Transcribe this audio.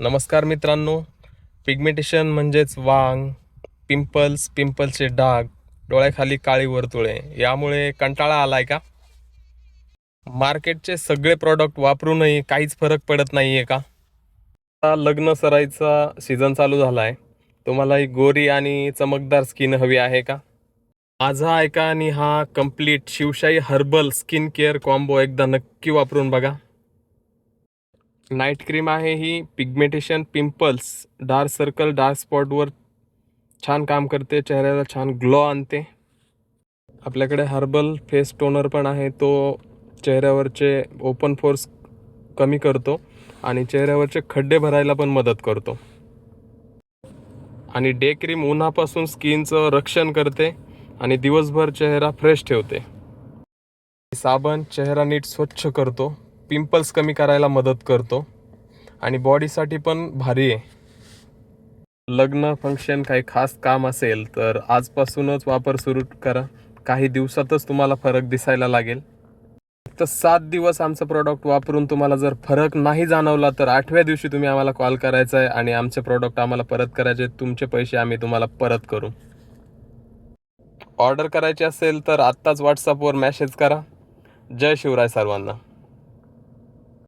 नमस्कार मित्रांनो. पिगमेंटेशन म्हणजेच वांग, पिंपल्सचे डाग, डोळ्याखाली काळी वर्तुळे यामुळे कंटाळा आलाय का? मार्केटचे सगळे प्रॉडक्ट वापरूनही काहीच फरक पडत नाहीये का? आता लग्न सराईचा सीझन चालू झालाय. तुम्हाला ही गोरी आणि चमकदार स्किन हवी आहे का? माझा ऐका आणि हा complete Shivshahi herbal skin care combo एकदा नक्की वापरून बघा. नाईट क्रीम आहे ही pigmentation, pimples, dark circle, dark स्पॉटवर छान काम करते. चेहऱ्याला छान ग्लो आणते. आपल्याकडे हर्बल फेस टोनर पण आहे. तो चेहऱ्यावरचे ओपन पोर्स कमी करतो आणि चेहऱ्यावरचे खड्डे भरायला पण मदत करतो. आणि डे क्रीम उन्हापासून स्किनचं रक्षण करते आणि दिवसभर चेहरा फ्रेश ठेवते. साबण चेहरा नीट स्वच्छ करतो, पिंपल्स कमी करायला मदत करतो आणि बॉडीसाठी पण भारी आहे. लग्न फंक्शन काही खास काम असेल तर आजपासूनच वापर सुरू करा. काही दिवसातच तुम्हाला फरक दिसायला लागेल. तर 7 दिवस आमचं प्रॉडक्ट वापरून तुम्हाला जर फरक नाही जाणवला तर 8व्या दिवशी तुम्ही आम्हाला कॉल करायचा आहे आणि आमचे प्रॉडक्ट आम्हाला परत करायचे. तुमचे पैसे आम्ही तुम्हाला परत करू. ऑर्डर करायची असेल तर आत्ताच व्हॉट्सअपवर मेसेज करा. जय शिवराय सर्वांना.